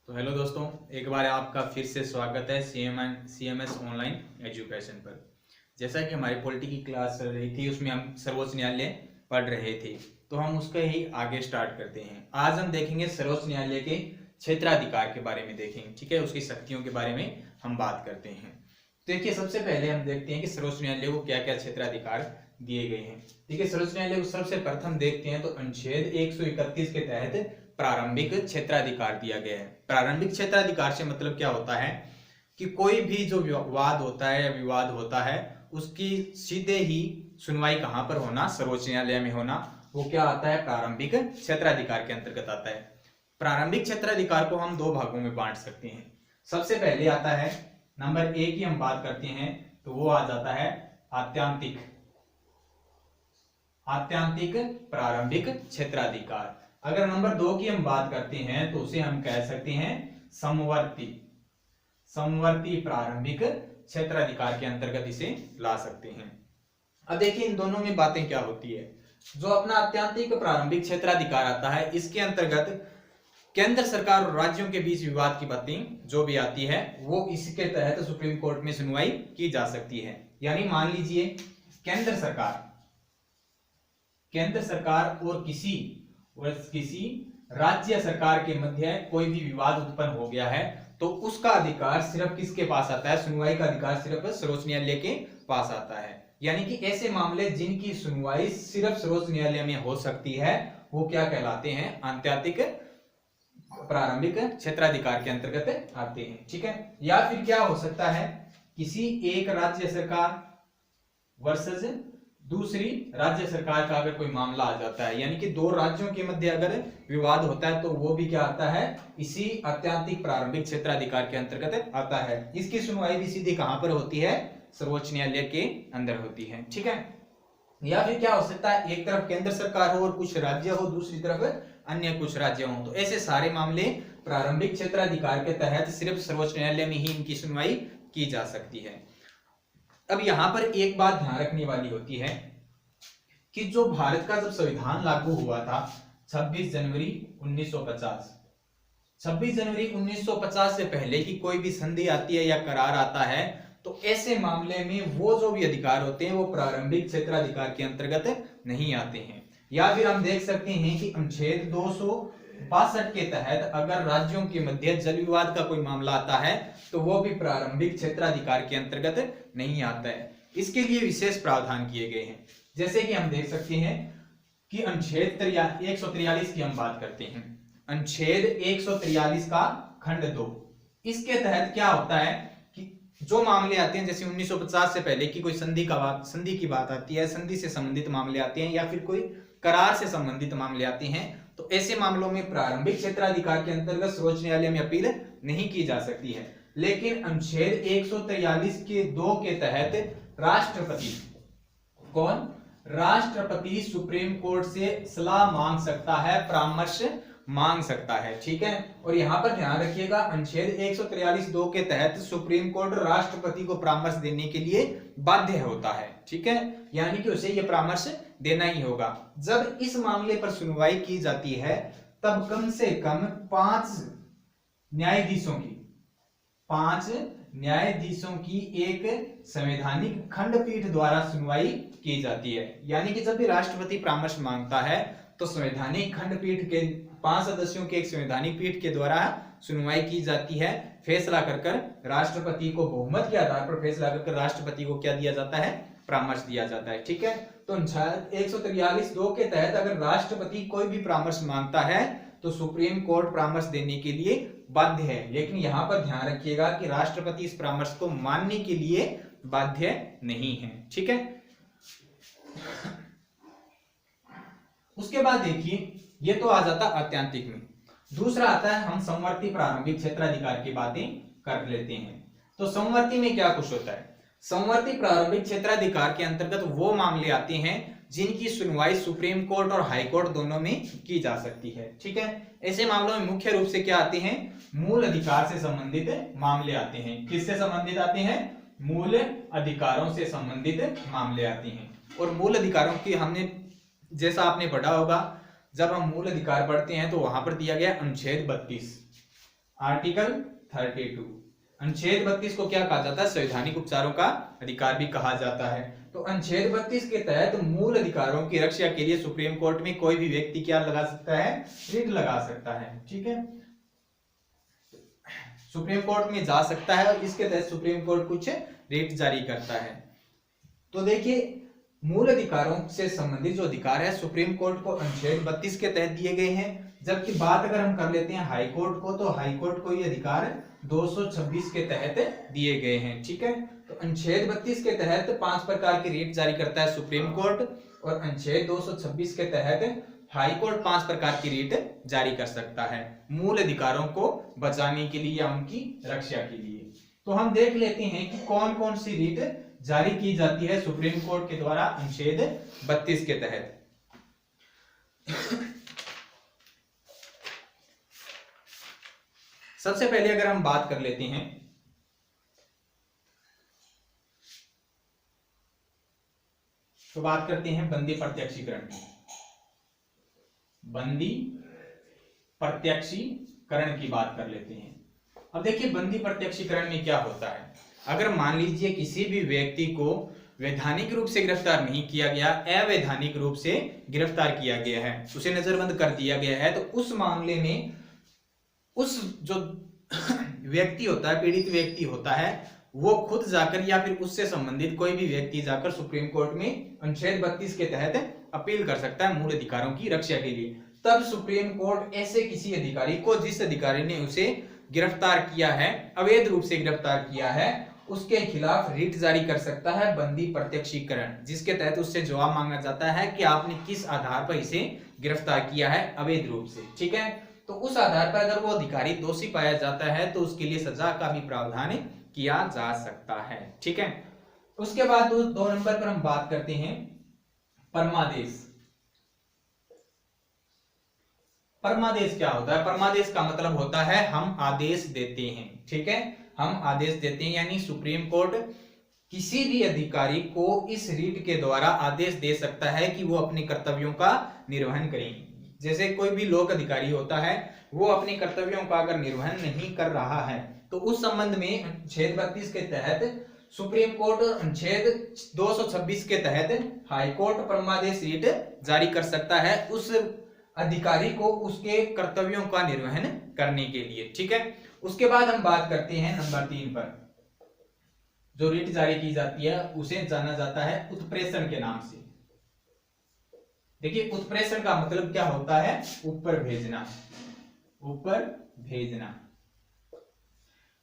तो हेलो दोस्तों, एक बार आपका फिर से स्वागत है CMS ऑनलाइन एजुकेशन पर। जैसा कि हमारी पॉलिटी की क्लास चल रही थी, उसमें हम सर्वोच्च न्यायालय पढ़ रहे थे, तो हम उसका ही आगे स्टार्ट करते हैं। आज हम देखेंगे सर्वोच्च न्यायालय के क्षेत्राधिकार के बारे में देखेंगे, ठीक है। उसकी शक्तियों के बारे में हम बात करते हैं। तो देखिए, सबसे पहले हम देखते हैं कि सर्वोच्च न्यायालय को क्या क्या क्षेत्राधिकार दिए गए हैं। ठीक है, सर्वोच्च न्यायालय को सबसे प्रथम देखते हैं तो अनुच्छेद 131 के तहत प्रारंभिक क्षेत्राधिकार दिया गया है। प्रारंभिक क्षेत्राधिकार से मतलब क्या होता है कि कोई भी जो वाद होता है या विवाद होता है, उसकी सीधे ही सुनवाई कहां पर होना, सर्वोच्च न्यायालय में होना। वो क्या आता है, प्रारंभिक क्षेत्राधिकार के अंतर्गत आता है। प्रारंभिक क्षेत्राधिकार को हम दो भागों में बांट सकते हैं। सबसे पहले आता है नंबर ए की हम बात करते हैं तो वो आ जाता है आत्यांतिक प्रारंभिक क्षेत्राधिकार। अगर नंबर दो की हम बात करते हैं तो उसे हम कह सकते हैं समवर्ती प्रारंभिक क्षेत्राधिकार के अंतर्गत इसे ला सकते हैं। अब देखिए, इन दोनों में बातें क्या होती है। जो अपना आत्यांतिक प्रारंभिक क्षेत्राधिकार आता है, इसके अंतर्गत केंद्र सरकार और राज्यों के बीच विवाद की बातें जो भी आती है, वो इसके तहत सुप्रीम कोर्ट में सुनवाई की जा सकती है। यानी मान लीजिए केंद्र सरकार और किसी राज्य सरकार के मध्य कोई भी विवाद उत्पन्न हो गया है, तो उसका अधिकार सिर्फ किसके पास आता है, सुनवाई का अधिकार सिर्फ सर्वोच्च न्यायालय के पास आता है। यानी कि ऐसे मामले जिनकी सुनवाई सिर्फ सर्वोच्च न्यायालय में हो सकती है, वो क्या कहलाते हैं, आत्यांतिक प्रारंभिक क्षेत्राधिकार के अंतर्गत आते हैं। ठीक है, या फिर क्या हो सकता है, किसी एक राज्य सरकार वर्सेस दूसरी राज्य सरकार का अगर कोई मामला आ जाता है, यानी कि दो राज्यों के मध्य अगर विवाद होता है, तो वो भी क्या आता है, इसी आत्यांतिक प्रारंभिक क्षेत्राधिकार के अंतर्गत आता है। इसकी सुनवाई भी सीधी कहां पर होती है, सर्वोच्च न्यायालय के अंदर होती है। ठीक है, या फिर क्या हो सकता है, एक तरफ केंद्र सरकार हो और कुछ राज्य हो, दूसरी तरफ अन्य कुछ राज्य हो, तो ऐसे सारे मामले प्रारंभिक क्षेत्राधिकार के तहत सिर्फ सर्वोच्च न्यायालय में ही इनकी सुनवाई की जा सकती है। अब यहां पर एक बात ध्यान रखने वाली होती है कि जो भारत का जब संविधान लागू हुआ था 26 जनवरी 1950, 26 जनवरी 1950 से पहले की कोई भी संधि आती है या करार आता है, तो ऐसे मामले में वो जो भी अधिकार होते हैं वो प्रारंभिक क्षेत्राधिकार के अंतर्गत नहीं आते हैं। या फिर हम देख सकते हैं कि अनुच्छेद 262 के तहत अगर राज्यों के मध्य जल विवाद का कोई मामला आता है, तो वो भी प्रारंभिक क्षेत्राधिकार के अंतर्गत नहीं आता है। इसके लिए विशेष प्रावधान किए गए हैं। जैसे कि हम देख सकते हैं कि अनुच्छेद 143 की हम बात करते हैं, अनुच्छेद 143 का खंड 2, इसके तहत क्या होता है कि जो मामले आते हैं, जैसे 1950 से पहले की कोई संधि की बात आती है, संधि से संबंधित मामले आते हैं, या फिर कोई करार से संबंधित मामले आते हैं, तो ऐसे मामलों में प्रारंभिक क्षेत्राधिकार के अंतर्गत सर्वोच्च न्यायालय में अपील नहीं की जा सकती है। लेकिन अनुच्छेद 143 के 2 के तहत राष्ट्रपति सुप्रीम कोर्ट से सलाह मांग सकता है, परामर्श मांग सकता है। ठीक है, और यहां पर ध्यान रखिएगा, अनुच्छेद 143(2) के तहत सुप्रीम कोर्ट राष्ट्रपति को परामर्श देने के लिए बाध्य होता है। ठीक है, यानी कि उसे यह परामर्श देना ही होगा। जब इस मामले पर सुनवाई की जाती है, तब कम से कम 5 न्यायाधीशों की एक संवैधानिक खंडपीठ द्वारा सुनवाई की जाती है। यानी कि जब भी राष्ट्रपति परामर्श मांगता है, तो संवैधानिक खंडपीठ के 5 सदस्यों के एक संवैधानिक पीठ के द्वारा सुनवाई की जाती है। फैसला कर राष्ट्रपति को, बहुमत के आधार पर फैसला कर राष्ट्रपति को क्या दिया जाता है, परामर्श दिया जाता है। ठीक है, तो 143(2) के तहत अगर राष्ट्रपति कोई भी परामर्श मांगता है, तो सुप्रीम कोर्ट परामर्श देने के लिए बाध्य है। लेकिन यहां पर ध्यान रखिएगा कि राष्ट्रपति इस परामर्श को मानने के लिए बाध्य नहीं है। ठीक है, उसके बाद देखिए, ये तो आ जाता आत्यांतिक में। दूसरा आता है, हम समवर्ती प्रारंभिक क्षेत्राधिकार की बातें कर लेते हैं। तो समवर्ती में क्या कुछ होता है, समवर्ती प्रारंभिक क्षेत्राधिकार के अंतर्गत वो मामले आते हैं जिनकी सुनवाई सुप्रीम कोर्ट और हाई कोर्ट दोनों में की जा सकती है। ठीक है, ऐसे मामलों में मुख्य रूप से क्या आते हैं, मूल अधिकार से संबंधित मामले आते हैं। किससे संबंधित आते हैं, मूल अधिकारों से संबंधित मामले आते हैं। और मूल अधिकारों की हमने, जैसा आपने पढ़ा होगा, जब हम मूल अधिकार पढ़ते हैं तो वहां पर दिया गया अनुच्छेद 32, आर्टिकल 32। अनुच्छेद 32 को क्या कहा जाता है? संवैधानिक उपचारों का अधिकार भी कहा जाता है। तो अनुच्छेद 32 के तहत मूल अधिकारों की रक्षा के लिए सुप्रीम कोर्ट में कोई भी व्यक्ति क्या लगा सकता है? रिट लगा सकता है। ठीक है, सुप्रीम कोर्ट में जा सकता है और इसके तहत सुप्रीम कोर्ट कुछ रिट जारी करता है। तो देखिए, मूल अधिकारों से संबंधित जो अधिकार है सुप्रीम कोर्ट को अनुच्छेद 32 के तहत दिए गए हैं। जबकि बात अगर हम कर लेते हैं हाई कोर्ट को, तो हाई कोर्ट को ये अधिकार 226 के तहत दिए गए हैं। ठीक है, तो अनुच्छेद 32 के तहत 5 प्रकार की रिट जारी करता है सुप्रीम कोर्ट, और अनुच्छेद 226 के तहत हाई कोर्ट 5 प्रकार की रिट जारी कर सकता है मूल अधिकारों को बचाने के लिए या उनकी रक्षा के लिए। तो हम देख लेते हैं कि कौन कौन सी रिट जारी की जाती है सुप्रीम कोर्ट के द्वारा अनुच्छेद 32 के तहत। सबसे पहले अगर हम बात कर लेते हैं तो बात करते हैं बंदी प्रत्यक्षीकरण की। बंदी प्रत्यक्षीकरण की बात कर लेते हैं। अब देखिए, बंदी प्रत्यक्षीकरण में क्या होता है? अगर मान लीजिए किसी भी व्यक्ति को वैधानिक रूप से गिरफ्तार नहीं किया गया, अवैधानिक रूप से गिरफ्तार किया गया है, उसे नजरबंद कर दिया गया है, तो उस मामले में उस जो व्यक्ति होता है, पीड़ित व्यक्ति होता है, वो खुद जाकर या फिर उससे संबंधित कोई भी व्यक्ति जाकर सुप्रीम कोर्ट में अनुच्छेद 32 के तहत अपील कर सकता है मूल अधिकारों की रक्षा के लिए। तब सुप्रीम कोर्ट ऐसे किसी अधिकारी को, जिस अधिकारी ने उसे गिरफ्तार किया है, अवैध रूप से गिरफ्तार किया है, उसके खिलाफ रिट जारी कर सकता है बंदी प्रत्यक्षीकरण, जिसके तहत उससे जवाब मांगा जाता है कि आपने किस आधार पर इसे गिरफ्तार किया है अवैध रूप से। ठीक है, तो उस आधार पर अगर वो अधिकारी दोषी पाया जाता है तो उसके लिए सजा का भी प्रावधान किया जा सकता है। ठीक है, उसके बाद 2 नंबर पर हम बात करते हैं परमादेश। परमादेश क्या होता है? परमादेश का मतलब होता है हम आदेश देते हैं। ठीक है, हम आदेश देते हैं, यानी सुप्रीम कोर्ट किसी भी अधिकारी को इस रीट के द्वारा आदेश दे सकता है कि वो अपने कर्तव्यों का निर्वहन करें। जैसे कोई भी लोक अधिकारी होता है, वो अपने कर्तव्यों का अगर निर्वहन नहीं कर रहा है तो उस संबंध में अनुच्छेद 32 के तहत सुप्रीम कोर्ट अनुच्छेद 226 के तहत हाई कोर्ट परमादेश रीट जारी कर सकता है उस अधिकारी को उसके कर्तव्यों का निर्वहन करने के लिए। ठीक है, उसके बाद हम बात करते हैं नंबर 3 पर। जो रिट जारी की जाती है उसे जाना जाता है उत्प्रेषण के नाम से। देखिए, उत्प्रेषण का मतलब क्या होता है? ऊपर भेजना। ऊपर भेजना,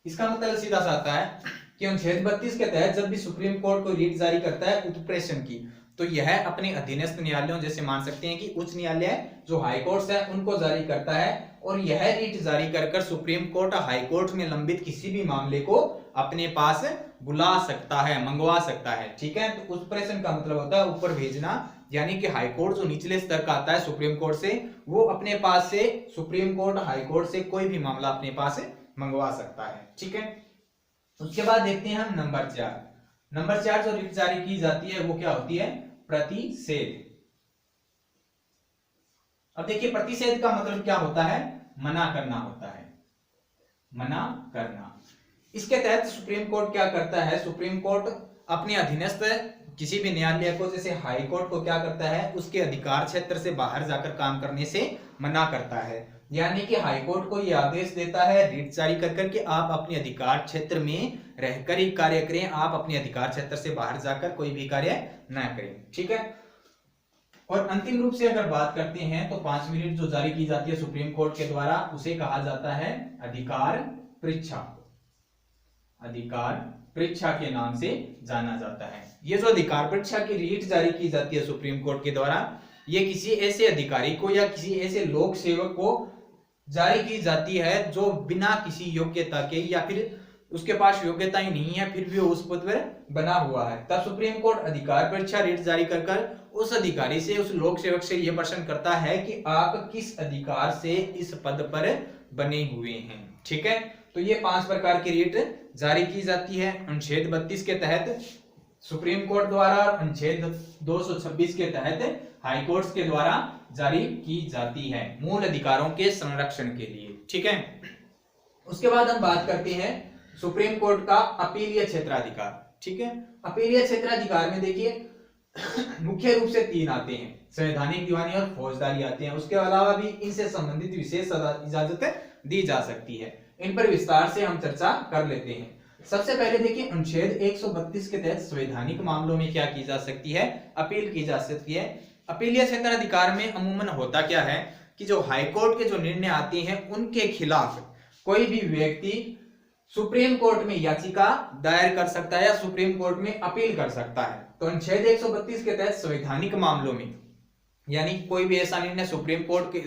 इसका मतलब सीधा सा आता है कि अनुच्छेद 32 के तहत जब भी सुप्रीम कोर्ट कोई रिट जारी करता है उत्प्रेषण की, तो यह अपने अधीनस्थ न्यायालयों, जैसे मान सकते हैं कि उच्च न्यायालय जो हाई कोर्ट है उनको जारी करता है, और यह रिट जारी कर सुप्रीम कोर्ट हाई कोर्ट में लंबित किसी भी मामले को अपने पास बुला सकता है, मंगवा सकता है। ठीक है, तो उत्प्रेषण का मतलब होता है ऊपर भेजना, यानी कि हाई कोर्ट जो निचले स्तर का आता है सुप्रीम कोर्ट से, वो अपने पास से सुप्रीम कोर्ट हाई कोर्ट से कोई भी मामला अपने पास मंगवा सकता है। ठीक है, उसके बाद देखते हैं हम नंबर 4। नंबर 4 जो रिट जारी की जाती है वो क्या होती है? प्रतिषेध। अब देखिए, प्रतिषेध का मतलब क्या होता है? मना करना होता है, मना करना। इसके तहत सुप्रीम कोर्ट क्या करता है? सुप्रीम कोर्ट अपने अधीनस्थ किसी भी न्यायालय को, जैसे हाई कोर्ट को क्या करता है? उसके अधिकार क्षेत्र से बाहर जाकर काम करने से मना करता है। यानी कि हाई कोर्ट को यह आदेश देता है रिट जारी कर करके आप अपने अधिकार क्षेत्र में रहकर ही कार्य करें, आप अपने अधिकार क्षेत्र से बाहर जाकर कोई भी कार्य न करें। ठीक है, और अंतिम रूप से अगर बात करते हैं तो 5वीं रिट जो जारी की जाती है सुप्रीम कोर्ट के द्वारा, उसे कहा जाता है अधिकार परीक्षा। अधिकार परीक्षा के नाम से जाना जाता है। ये जो अधिकार परीक्षा की रिट जारी की जाती है सुप्रीम कोर्ट के द्वारा, ये किसी ऐसे अधिकारी को या किसी ऐसे लोक सेवक को जारी की जाती है जो बिना किसी योग्यता के, या फिर उसके पास योग्यता ही नहीं है फिर भी वो उस पद पर बना हुआ है, तब सुप्रीम कोर्ट अधिकार परीक्षा रिट जारी कर उस अधिकारी से, उस लोक सेवक से यह प्रश्न करता है कि आप किस अधिकार से इस पद पर बने हुए हैं। ठीक है, तो ये 5 प्रकार की रिट जारी की जाती है अनुच्छेद 32 के तहत सुप्रीम कोर्ट द्वारा, अनुच्छेद 226 के तहत हाई कोर्ट्स के द्वारा जारी की जाती है मूल अधिकारों के संरक्षण के लिए। ठीक है, उसके बाद हम बात करते हैं सुप्रीम कोर्ट का अपीलीय क्षेत्राधिकार। ठीक है, अपीलीय क्षेत्राधिकार में देखिए मुख्य रूप से 3 आते हैं, संवैधानिक, दीवानी और फौजदारी आते हैं। उसके अलावा भी इनसे संबंधित विशेष इजाजतें दी जा सकती है। इन पर विस्तार से हम चर्चा कर लेते हैं। सबसे पहले देखिए अनुच्छेद 132 के तहत संवैधानिक मामलों में क्या की जा सकती है, अपील की जा सकती है। अपीलीय क्षेत्राधिकार में अमूमन होता क्या है कि जो हाईकोर्ट के जो निर्णय आते हैं उनके खिलाफ कोई भी व्यक्ति सुप्रीम कोर्ट में याचिका दायर कर सकता है या सुप्रीम कोर्ट में अपील कर सकता है। तो अनुच्छेद 132 के तहत संवैधानिक मामलों में यानी कोई भी ऐसा निर्णय सुप्रीम कोर्ट के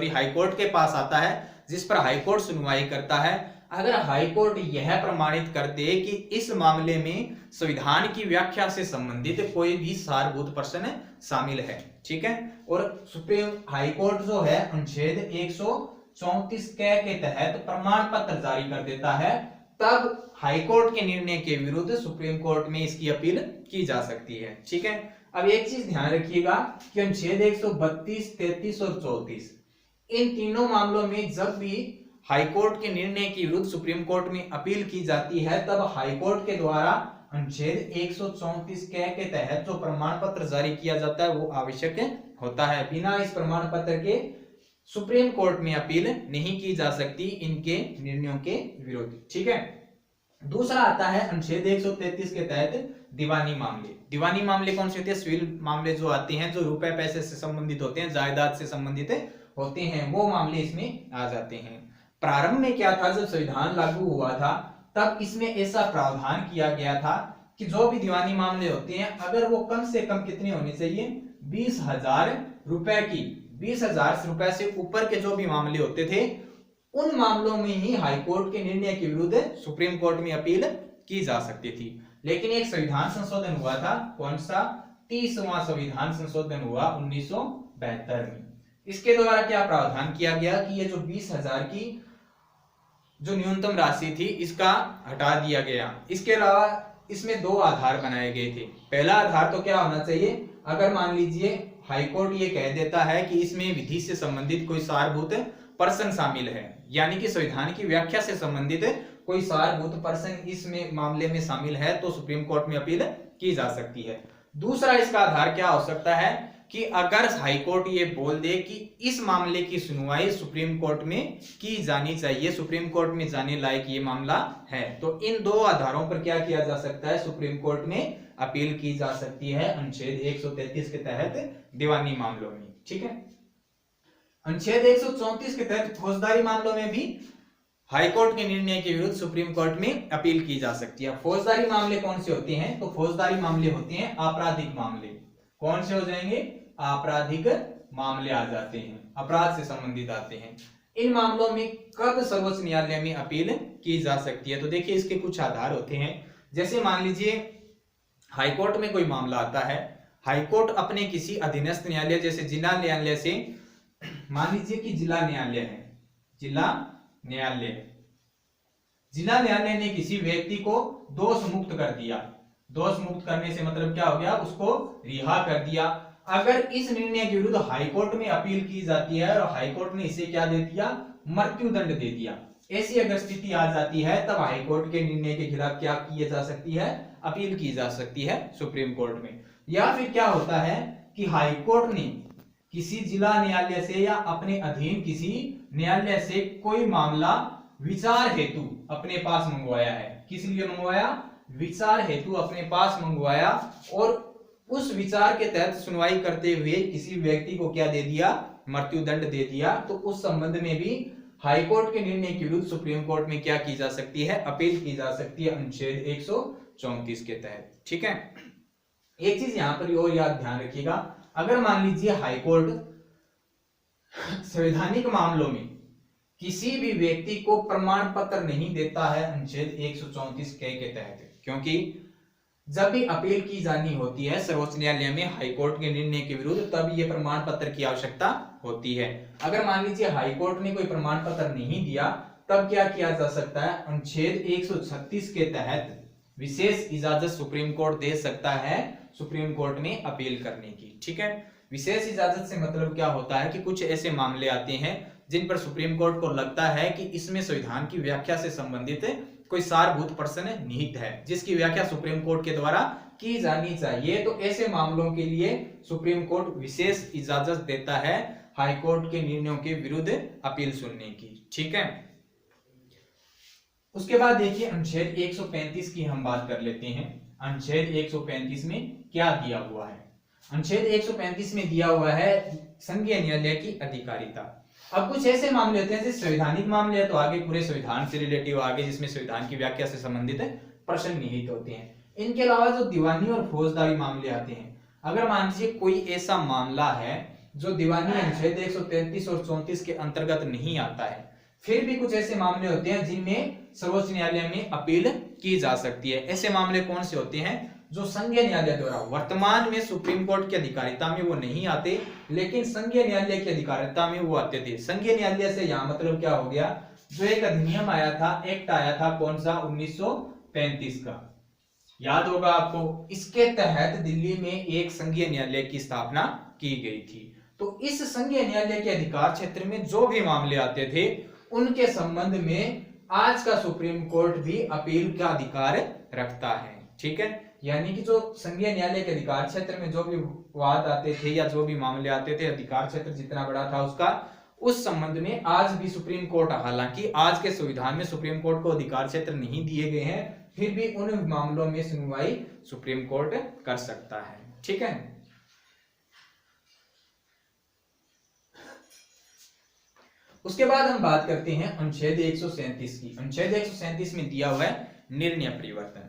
हाई कोर्ट के पास आता है जिस पर हाई कोर्ट सुनवाई करता है, अगर हाई कोर्ट यह प्रमाणित कर दे कि इस मामले में संविधान की व्याख्या से संबंधित कोई भी सारभूत प्रश्न शामिल है, ठीक है, और सुप्रीम हाई कोर्ट जो है अनुच्छेद 134 के तहत प्रमाण पत्र जारी कर देता है, तब हाई कोर्ट के निर्णय के विरुद्ध सुप्रीम कोर्ट में इसकी अपील की जा सकती है। ठीक है, अब एक चीज ध्यान रखिएगा कि अनुच्छेद 132, 33 और 34 इन तीनों मामलों में जब भी हाई कोर्ट के निर्णय के विरुद्ध सुप्रीम कोर्ट में अपील की जाती है, तब हाई कोर्ट के द्वारा अनुच्छेद 134 के तहत जो प्रमाण पत्र जारी किया जाता है वो आवश्यक होता है। बिना इस प्रमाण पत्र के सुप्रीम कोर्ट में अपील नहीं की जा सकती इनके निर्णयों के विरुद्ध। ठीक है, दूसरा आता है अनुच्छेद 133 के तहत दीवानी मामले। दीवानी मामले कौन से होते हैं? सिविल मामले जो आते हैं, जो रुपए पैसे से संबंधित होते हैं, जायदाद से संबंधित होते हैं, वो मामले इसमें आ जाते हैं। प्रारंभ में क्या था, जब संविधान लागू हुआ था तब इसमें ऐसा प्रावधान किया गया था कि जो भी दीवानी मामले होते हैं अगर वो कम से कम कितने होने चाहिए, 20,000 रुपए की, 20,000 रुपए से ऊपर के जो भी मामले होते थे उन मामलों में ही हाईकोर्ट के निर्णय के विरुद्ध सुप्रीम कोर्ट में अपील की जा सकती थी। लेकिन एक संविधान संशोधन हुआ था, कौन सा? 30वां संविधान संशोधन हुआ 1972 में। इसके द्वारा क्या प्रावधान किया गया कि ये जो 20,000 की जो न्यूनतम राशि थी इसका हटा दिया गया। इसके अलावा इसमें 2 आधार बनाए गए थे। पहला आधार तो क्या होना चाहिए, अगर मान लीजिए हाईकोर्ट ये कह देता है कि इसमें विधि से संबंधित कोई सारभूत पर्सन शामिल है, यानी कि संविधान की व्याख्या से संबंधित कोई सारभूत पर्सन इसमें मामले में शामिल है, तो सुप्रीम कोर्ट में अपील की जा सकती है। दूसरा इसका आधार क्या हो सकता है कि अगर हाईकोर्ट ये बोल दे कि इस मामले की सुनवाई सुप्रीम कोर्ट में की जानी चाहिए, सुप्रीम कोर्ट में जाने लायक ये मामला है, तो इन 2 आधारों पर क्या किया जा सकता है, सुप्रीम कोर्ट में अपील की जा सकती है अनुच्छेद 133 के तहत दीवानी मामलों में। ठीक है, अनुच्छेद 134 के तहत फौजदारी मामलों में भी हाईकोर्ट के निर्णय के विरुद्ध सुप्रीम कोर्ट में अपील की जा सकती है। फौजदारी मामले कौन से होते हैं, तो फौजदारी मामले होते हैं आपराधिक मामले। कौन से हो जाएंगे? आपराधिक मामले आ जाते हैं, अपराध से संबंधित आते हैं। इन मामलों में कब सर्वोच्च न्यायालय में अपील की जा सकती है, तो देखिए इसके कुछ आधार होते हैं। जैसे मान लीजिए हाईकोर्ट में कोई मामला आता है, हाईकोर्ट अपने किसी अधीनस्थ न्यायालय जैसे जिला न्यायालय से, मान लीजिए कि जिला न्यायालय है, जिला न्यायालय ने किसी व्यक्ति को दोष मुक्त कर दिया। दोष मुक्त करने से मतलब क्या हो गया, उसको रिहा कर दिया। अगर इस निर्णय के विरुद्ध हाईकोर्ट में अपील की जाती है और हाईकोर्ट ने इसे क्या दे दिया, मृत्युदंड दे दिया, ऐसी अगर स्थिति आ जाती है तब हाईकोर्ट के निर्णय के खिलाफ क्या की जा सकती है, अपील की जा सकती है सुप्रीम कोर्ट में। या फिर क्या होता है कि हाईकोर्ट ने किसी जिला न्यायालय से या अपने अधीन किसी न्यायालय से कोई मामला विचार हेतु अपने पास मंगवाया है। किस लिए मंगवाया? विचार हेतु अपने पास मंगवाया, और उस विचार के तहत सुनवाई करते हुए किसी व्यक्ति को क्या दे दिया, मृत्युदंड दे दिया, तो उस संबंध में भी हाईकोर्ट के निर्णय के विरुद्ध सुप्रीम कोर्ट में क्या की जा सकती है, अपील की जा सकती है अनुच्छेद 134 के तहत। ठीक है, एक चीज यहां पर और याद ध्यान रखिएगा, अगर मान लीजिए हाईकोर्ट संवैधानिक मामलों में किसी भी व्यक्ति को प्रमाण पत्र नहीं देता है अनुच्छेद 134 के तहत, क्योंकि जब भी अपील की जानी होती है सर्वोच्च न्यायालय में हाईकोर्ट के निर्णय के विरुद्ध, तब ये प्रमाण पत्र की आवश्यकता होती है। अगर मान लीजिए हाईकोर्ट ने कोई प्रमाण पत्र नहीं दिया, तब क्या किया जा सकता है, अनुच्छेद 136 के तहत विशेष इजाजत सुप्रीम कोर्ट दे सकता है सुप्रीम कोर्ट में अपील करने की। ठीक है, विशेष इजाजत से मतलब क्या होता है कि कुछ ऐसे मामले आते हैं जिन पर सुप्रीम कोर्ट को लगता है कि इसमें संविधान की व्याख्या से संबंधित कोई सारभूत प्रश्न निहित है, जिसकी व्याख्या सुप्रीम कोर्ट के द्वारा की जानी चाहिए, तो ऐसे मामलों के लिए सुप्रीम कोर्ट विशेष इजाजत देता है हाई कोर्ट के निर्णयों के विरुद्ध अपील सुनने की। ठीक है, उसके बाद देखिए अनुच्छेद 135 की हम बात कर लेते हैं। अनुच्छेद 135 में क्या दिया हुआ है? अनुच्छेद 135 में दिया हुआ है संघीय न्यायालय की अधिकारिता। अब कुछ ऐसे मामले होते हैं जैसे संवैधानिक मामले है तो आगे पूरे संविधान से रिलेटिव आगे जिसमें संविधान की व्याख्या से संबंधित प्रश्न निहित होते हैं। इनके अलावा जो दीवानी और फौजदारी मामले आते हैं, अगर मान लीजिए कोई ऐसा मामला है जो दीवानी अनुच्छेद 133 और 34 के अंतर्गत नहीं आता है, फिर भी कुछ ऐसे मामले होते हैं जिनमें सर्वोच्च न्यायालय में अपील की जा सकती है। ऐसे मामले कौन से होते हैं? जो संघीय न्यायालय द्वारा वर्तमान में सुप्रीम कोर्ट की अधिकारिता में वो नहीं आते, लेकिन संघीय न्यायालय की अधिकारिता में वो आते थे। संघीय न्यायालय से यहाँ मतलब क्या हो गया, जो एक अधिनियम आया था, एक्ट आया था, कौन सा? 1935 का, याद होगा आपको। इसके तहत दिल्ली में एक संघीय न्यायालय की स्थापना की गई थी। तो इस संघीय न्यायालय के अधिकार क्षेत्र में जो भी मामले आते थे उनके संबंध में आज का सुप्रीम कोर्ट भी अपील का अधिकार रखता है। ठीक है, यानी कि जो संघीय न्यायालय के अधिकार क्षेत्र में जो भी वाद आते थे या जो भी मामले आते थे, अधिकार क्षेत्र जितना बड़ा था उसका, उस संबंध में आज भी सुप्रीम कोर्ट, हालांकि आज के संविधान में सुप्रीम कोर्ट को अधिकार क्षेत्र नहीं दिए गए हैं, फिर भी उन मामलों में सुनवाई सुप्रीम कोर्ट कर सकता है। ठीक है, उसके बाद हम बात करते हैं अनुच्छेद 137 की। अनुच्छेद 137 में दिया हुआ है निर्णय परिवर्तन।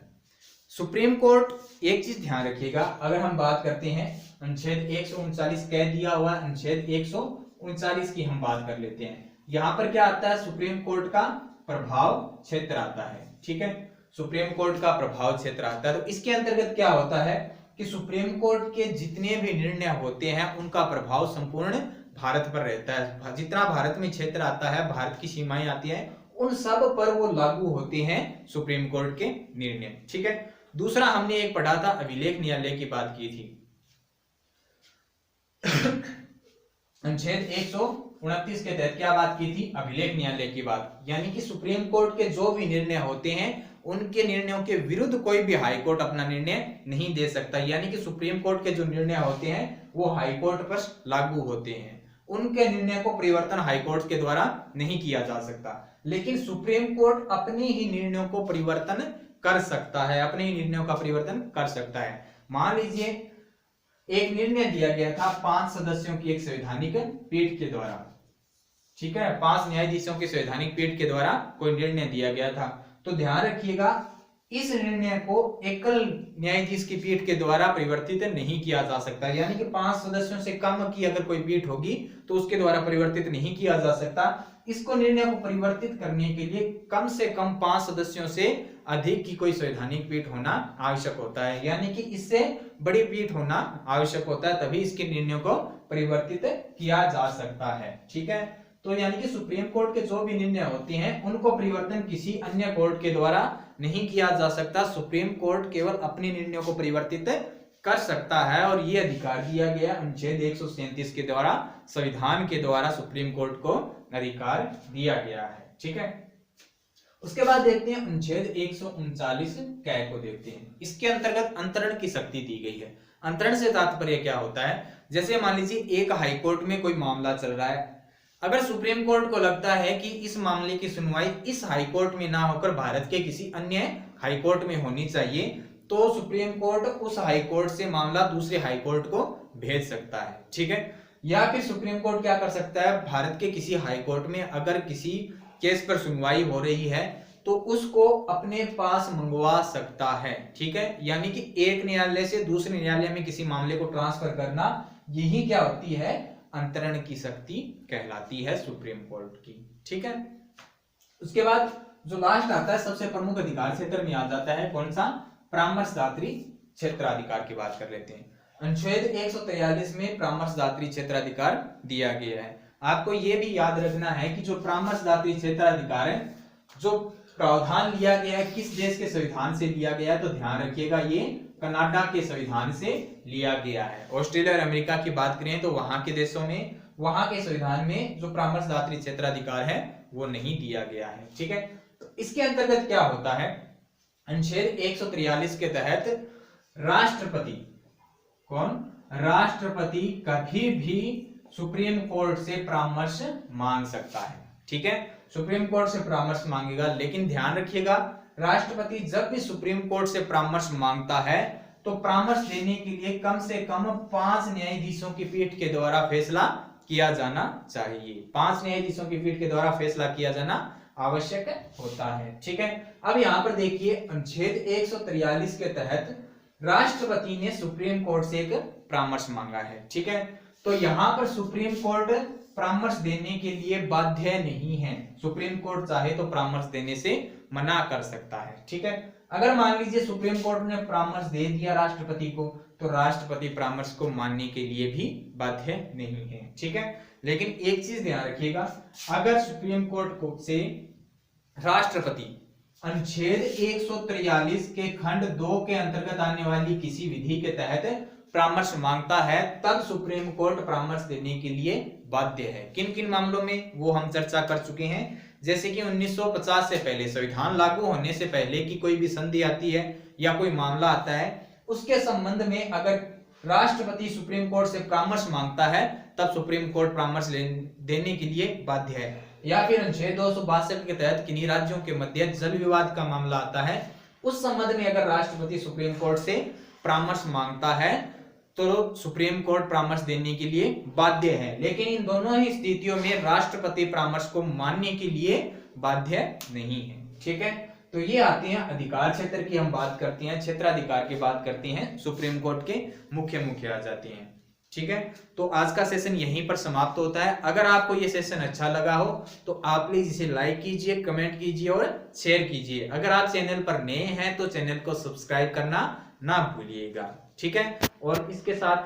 सुप्रीम कोर्ट एक चीज ध्यान रखिएगा, अगर हम बात करते हैं अनुच्छेद 139 कह दिया हुआ, अनुच्छेद 139 की हम बात कर लेते हैं। यहां पर क्या आता है? सुप्रीम कोर्ट का प्रभाव क्षेत्र आता है। ठीक है, सुप्रीम कोर्ट का प्रभाव क्षेत्र आता है। तो इसके अंतर्गत क्या होता है कि सुप्रीम कोर्ट के जितने भी निर्णय होते हैं उनका प्रभाव संपूर्ण भारत पर रहता है। जितना भारत में क्षेत्र आता है, भारत की सीमाएं आती हैं, उन सब पर वो लागू होते हैं सुप्रीम कोर्ट के निर्णय। ठीक है, दूसरा हमने एक पढ़ा था, अभिलेख न्यायालय की बात की थी। अनुच्छेद 129 के तहत क्या बात की थी? अभिलेख न्यायालय की बात, यानी कि सुप्रीम कोर्ट के जो भी निर्णय होते हैं उनके निर्णयों के विरुद्ध कोई भी हाई कोर्ट अपना निर्णय नहीं दे सकता। यानी कि सुप्रीम कोर्ट के जो निर्णय होते हैं वो हाई कोर्ट पर लागू होते हैं, उनके निर्णय को परिवर्तन हाई कोर्ट के द्वारा नहीं किया जा सकता। लेकिन सुप्रीम कोर्ट अपने ही निर्णयों को परिवर्तन कर सकता है, अपने ही निर्णयों का परिवर्तन कर सकता है। मान लीजिए एक निर्णय दिया गया था 5 सदस्यों की एक संवैधानिक पीठ के द्वारा। ठीक है, 5 न्यायाधीशों की संवैधानिक पीठ के द्वारा कोई निर्णय दिया गया था, तो ध्यान रखिएगा इस निर्णय को एकल न्यायाधीश की पीठ के द्वारा परिवर्तित नहीं किया जा सकता। यानी कि 5 सदस्यों से कम की अगर कोई पीठ होगी तो उसके द्वारा परिवर्तित नहीं किया जा सकता। इसको निर्णय को परिवर्तित करने के लिए कम से कम 5 सदस्यों से अधिक की कोई संवैधानिक पीठ होना आवश्यक होता है, यानी कि इससे बड़ी पीठ होना आवश्यक होता है, तभी इसके निर्णयों को परिवर्तित किया जा सकता है। ठीक है, तो यानी कि सुप्रीम कोर्ट के जो भी निर्णय होते हैं उनको परिवर्तन किसी अन्य कोर्ट के द्वारा नहीं किया जा सकता। सुप्रीम कोर्ट केवल अपने निर्णयों को परिवर्तित कर सकता है, और ये अधिकार दिया गया अनुच्छेद 137 के द्वारा, संविधान के द्वारा सुप्रीम कोर्ट को अधिकार दिया गया है। ठीक है, उसके बाद देखते हैं अनुच्छेद 139 कै को देखते हैं। इसके अंतर्गत अंतरण की शक्ति दी गई है। अंतरण से तात्पर्य क्या होता है? जैसे मान लीजिए एक हाई कोर्ट में कोई मामला चल रहा है, अगर सुप्रीम कोर्ट को लगता है कि इस मामले की सुनवाई इस हाई कोर्ट में ना होकर भारत के किसी अन्य हाई कोर्ट में होनी चाहिए, तो सुप्रीम कोर्ट उस हाई कोर्ट से मामला दूसरे हाई कोर्ट को भेज सकता है। ठीक है, या फिर सुप्रीम कोर्ट क्या कर सकता है, भारत के किसी हाई कोर्ट में अगर किसी केस पर सुनवाई हो रही है तो उसको अपने पास मंगवा सकता है। ठीक है, यानी कि एक न्यायालय से दूसरे न्यायालय में किसी मामले को ट्रांसफर करना, यही क्या होती है? अंतरण की शक्ति कहलाती है सुप्रीम कोर्ट की। ठीक है, उसके बाद जो लास्ट आता है सबसे प्रमुख अधिकार क्षेत्र में आ जाता है, कौन सा? परामर्शदात्री क्षेत्राधिकार की बात कर लेते हैं। अनुच्छेद 143 में परामर्शदात्री क्षेत्राधिकार दिया गया है। आपको यह भी याद रखना है कि जो परामर्शदात्री क्षेत्राधिकार है, जो प्रावधान लिया गया है, किस देश के संविधान से लिया गया है, तो ध्यान रखिएगा ये कनाडा के संविधान से लिया गया है। ऑस्ट्रेलिया और अमेरिका की बात करें तो वहां के देशों में वहां के संविधान में जो परामर्शदात्री क्षेत्राधिकार है वो नहीं दिया गया है। ठीक है, तो इसके अंतर्गत क्या होता है, अनुच्छेद 143 के तहत राष्ट्रपति, कौन, राष्ट्रपति कभी भी सुप्रीम कोर्ट से परामर्श मांग सकता है। ठीक है, सुप्रीम कोर्ट से परामर्श मांगेगा, लेकिन ध्यान रखिएगा राष्ट्रपति जब भी सुप्रीम कोर्ट से परामर्श मांगता है तो परामर्श देने के लिए कम से कम 5 न्यायाधीशों की पीठ के द्वारा फैसला किया जाना चाहिए। 5 न्यायाधीशों की पीठ के द्वारा फैसला किया जाना आवश्यक होता है। ठीक है, अब यहाँ पर देखिए अनुच्छेद 143 के तहत राष्ट्रपति ने सुप्रीम कोर्ट से एक परामर्श मांगा है। ठीक है, तो यहाँ पर सुप्रीम कोर्ट परामर्श देने के लिए बाध्य नहीं है। सुप्रीम कोर्ट चाहे तो परामर्श देने से मना कर सकता है। ठीक है, अगर मान लीजिए सुप्रीम कोर्ट ने परामर्श दे दिया राष्ट्रपति को, तो राष्ट्रपति परामर्श को मानने के लिए भी बाध्य नहीं है। ठीक है, लेकिन एक चीज ध्यान रखिएगा, अगर सुप्रीम कोर्ट को से राष्ट्रपति अनुच्छेद 143 के खंड 2 के अंतर्गत आने वाली किसी विधि के तहत परामर्श मांगता है, तब सुप्रीम कोर्ट परामर्श देने के लिए बाध्य है। किन किन मामलों में वो हम चर्चा कर चुके हैं, जैसे कि 1950 से पहले, संविधान लागू होने से पहले की कोई भी संधि आती है या कोई मामला आता है, उसके संबंध में अगर राष्ट्रपति सुप्रीम कोर्ट से परामर्श मांगता है तब सुप्रीम कोर्ट परामर्श देने के लिए बाध्य है। या फिर अनुच्छेद 262 के तहत किन्हीं राज्यों के मध्य जल विवाद का मामला आता है, उस संबंध में अगर राष्ट्रपति सुप्रीम कोर्ट से परामर्श मांगता है तो सुप्रीम कोर्ट परामर्श देने के लिए बाध्य है। लेकिन इन दोनों ही स्थितियों में राष्ट्रपति परामर्श को मानने के लिए बाध्य नहीं है। ठीक है, तो ये आते हैं अधिकार क्षेत्र की हम बात करते हैं, क्षेत्राधिकार की बात करते हैं, सुप्रीम कोर्ट के मुख्य आ जाते हैं। ठीक है, तो आज का सेशन यहीं पर समाप्त होता है। अगर आपको ये सेशन अच्छा लगा हो तो आप प्लीज इसे लाइक कीजिए, कमेंट कीजिए और शेयर कीजिए। अगर आप चैनल पर नए हैं तो चैनल को सब्सक्राइब करना ना भूलिएगा। ठीक है, और इसके साथ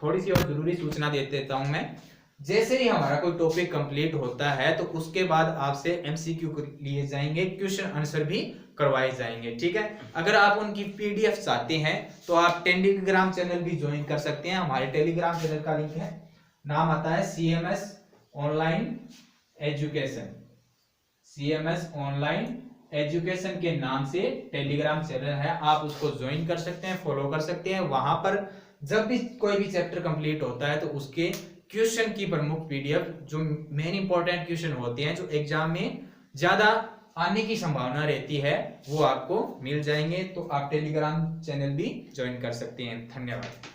थोड़ी सी और जरूरी सूचना दे देता हूं मैं, जैसे ही हमारा कोई टॉपिक कंप्लीट होता है तो उसके बाद आपसे एमसीक्यू लिए जाएंगे, क्वेश्चन आंसर भी करवाए जाएंगे। ठीक है, अगर आप उनकी पीडीएफ चाहते हैं तो आप टेलीग्राम चैनल भी ज्वाइन कर सकते हैं। हमारे टेलीग्राम चैनल का लिंक है, नाम आता है CMS online education, CMS online education के नाम से टेलीग्राम चैनल है, आप उसको ज्वाइन कर सकते हैं, फॉलो कर सकते हैं। वहां पर जब भी कोई भी चैप्टर कंप्लीट होता है तो उसके क्वेश्चन की प्रमुख पीडीएफ, जो मेन इंपॉर्टेंट क्वेश्चन होते हैं, जो एग्जाम में ज्यादा आने की संभावना रहती है, वो आपको मिल जाएंगे। तो आप टेलीग्राम चैनल भी ज्वाइन कर सकते हैं। धन्यवाद।